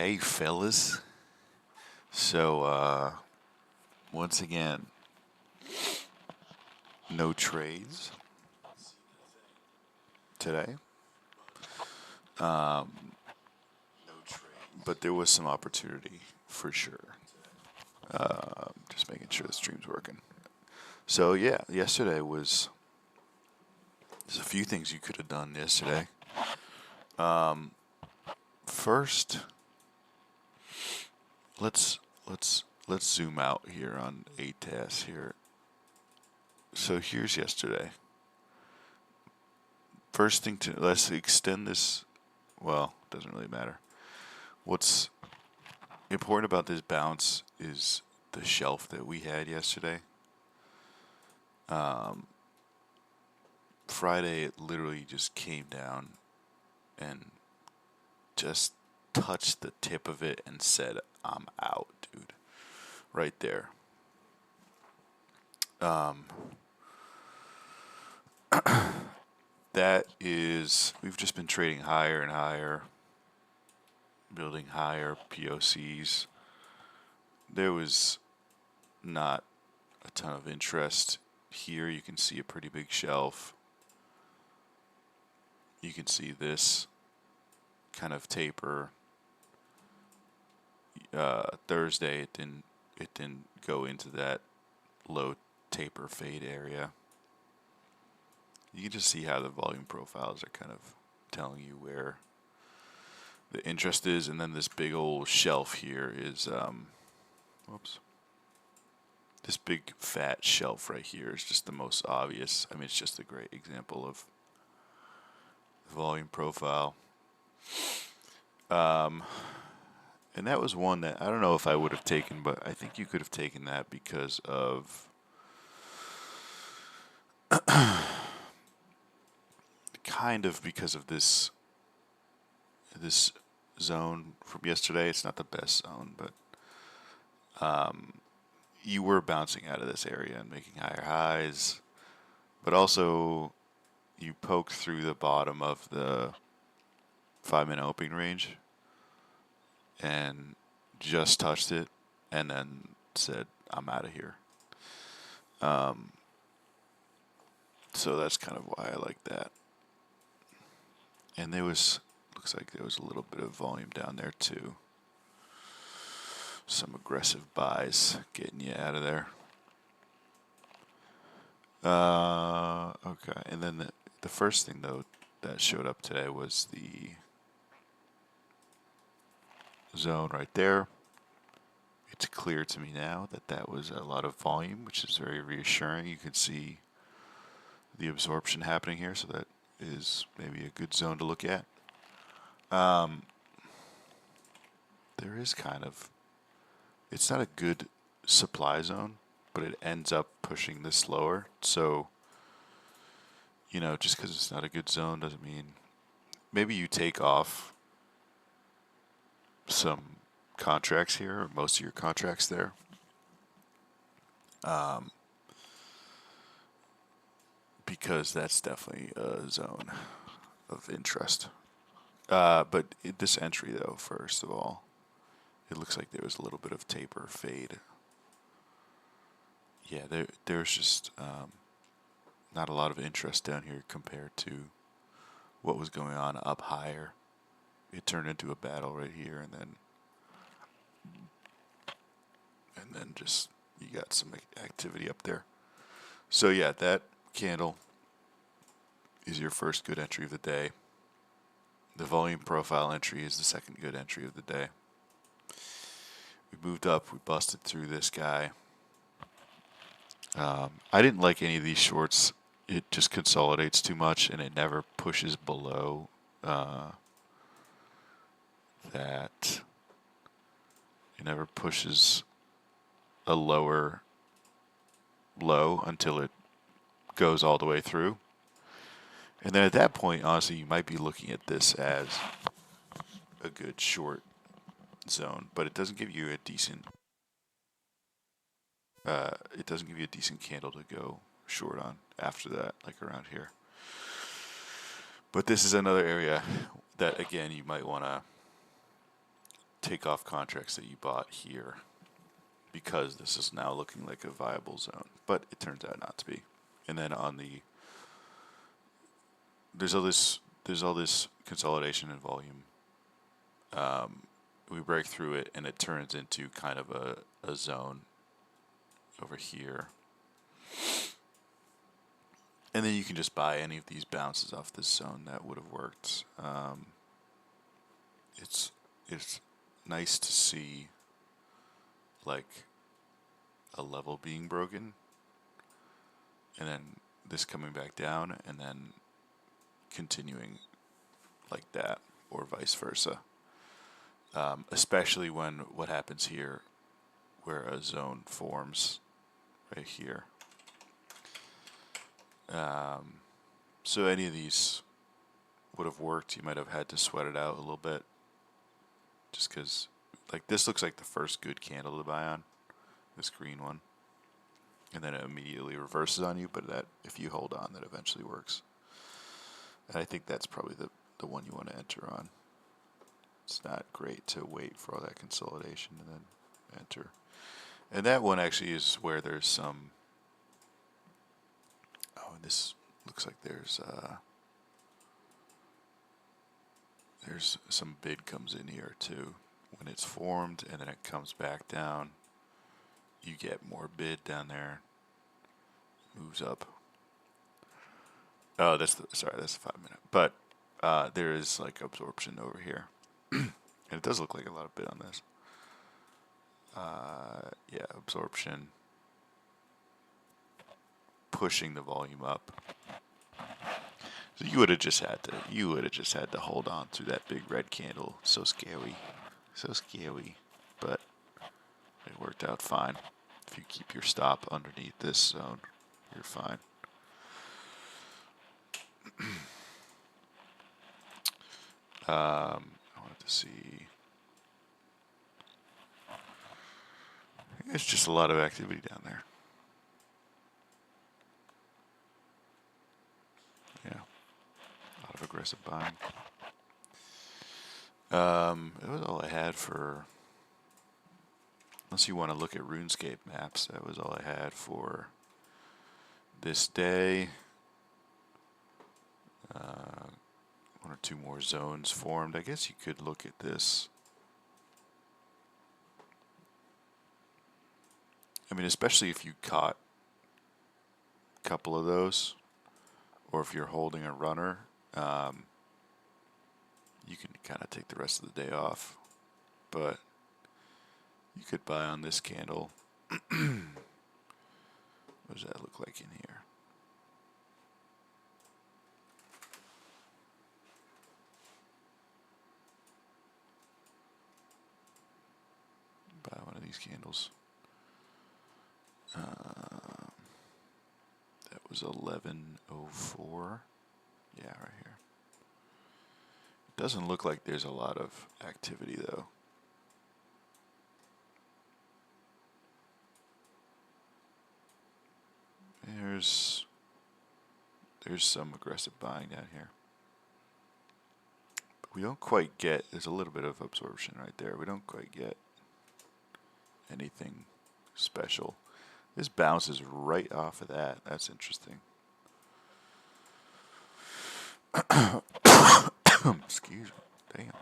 Hey, fellas. So, once again, no trades today, but there was some opportunity for sure. Just making sure the stream's working. So, yeah, yesterday was. There's a few things you could have done yesterday. First, let's zoom out here on ATAS here. So here's yesterday. First thing to let's extend this. Well, doesn't really matter. What's important about this bounce is the shelf that we had yesterday. Friday, it literally just came down and just touched the tip of it and said, "I'm out, dude." Right there. That is, we've just been trading higher and higher, building higher POCs. There was not a ton of interest here. You can see a pretty big shelf. You can see this kind of taper. Thursday, it didn't go into that low taper fade area. You can just see how the volume profiles are kind of telling you where the interest is, and then this big old shelf here is whoops. This big fat shelf right here is just the most obvious. I mean, it's just a great example of volume profile. And that was one that I don't know if I would have taken, but I think you could have taken that because of because of this zone from yesterday. It's not the best zone, but you were bouncing out of this area and making higher highs, but also you poked through the bottom of the 5-minute opening range and just touched it and then said, "I'm out of here." So that's kind of why I like that. And looks like there was a little bit of volume down there too. Some aggressive buys getting you out of there. Okay. And then the first thing, though, that showed up today was the zone right there. It's clear to me now that that was a lot of volume, which is very reassuring. You can see the absorption happening here, so that is maybe a good zone to look at. There is it's not a good supply zone, but it ends up pushing this lower. So, just because it's not a good zone doesn't mean maybe you take off some contracts here, or most of your contracts there. Because that's definitely a zone of interest. But this entry, though, first of all, it looks like there was a little bit of taper fade. Yeah, there's just not a lot of interest down here compared to what was going on up higher. It turned into a battle right here, and then just you got some activity up there. So yeah, that candle is your first good entry of the day. The volume profile entry is the second good entry of the day. We moved up, we busted through this guy. I didn't like any of these shorts. It just consolidates too much and it never pushes below that. It never pushes a lower low until it goes all the way through. And then at that point, honestly, you might be looking at this as a good short zone, but it doesn't give you a decent. It doesn't give you a decent candle to go short on after that, like around here. But this is another area that, again, you might want to take off contracts that you bought here because this is now looking like a viable zone, but it turns out not to be. And then on the there's all this consolidation and volume. We break through it and it turns into kind of a zone over here. And then you can just buy any of these bounces off this zone that would have worked. It's nice to see like a level being broken and then this coming back down and then continuing like that or vice versa. Especially when what happens here where a zone forms right here. So any of these would have worked. You might have had to sweat it out a little bit just because like this looks like the first good candle to buy on, this green one. And then it immediately reverses on you, but that if you hold on, that eventually works. And I think that's probably the one you want to enter on. It's not great to wait for all that consolidation and then enter. And that one actually is where there's some... Oh, this looks like there's some bid comes in here too. When it's formed and then it comes back down, you get more bid down there. Moves up. Oh, that's the 5 minute. But there is like absorption over here. And it does look like a lot of bid on this. Yeah, absorption. Pushing the volume up. So you would have just had to hold on to that big red candle. So scary. So scary. But it worked out fine. If you keep your stop underneath this zone, you're fine. I wanted to see. It's just a lot of activity down there. Yeah, a lot of aggressive buying. It was all I had for. Unless you want to look at RuneScape maps, that was all I had for this day. One or two more zones formed. I guess you could look at this. I mean, especially if you caught a couple of those, or if you're holding a runner, you can kind of take the rest of the day off. But you could buy on this candle. What does that look like in here? Buy one of these candles. That was 11:04. Yeah, right here. It doesn't look like there's a lot of activity though. There's some aggressive buying down here. But we don't quite get, there's a little bit of absorption right there. We don't quite get anything special. This bounces right off of that. That's interesting. Excuse me. Damn.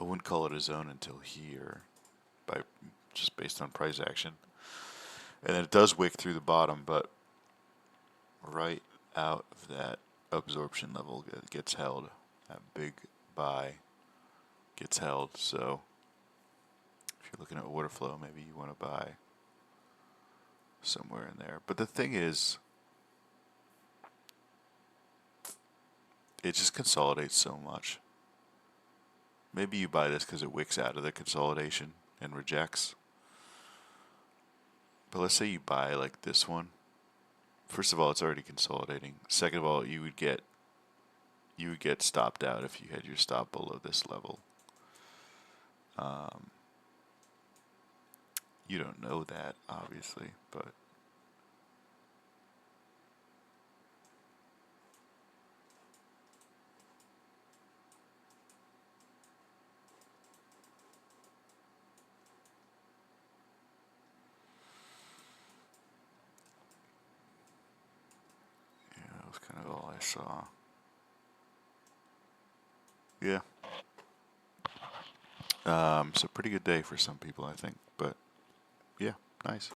I wouldn't call it a zone until here, just based on price action. And then it does wick through the bottom, but right out of that absorption level gets held. That big buy gets held. So if you're looking at order flow, maybe you want to buy somewhere in there. But the thing is, it just consolidates so much. Maybe you buy this because it wicks out of the consolidation and rejects. But let's say you buy like this one. First of all, it's already consolidating. Second of all, you would get stopped out if you had your stop below this level. You don't know that, obviously, but I saw. Yeah. So pretty good day for some people, I think. But yeah, nice.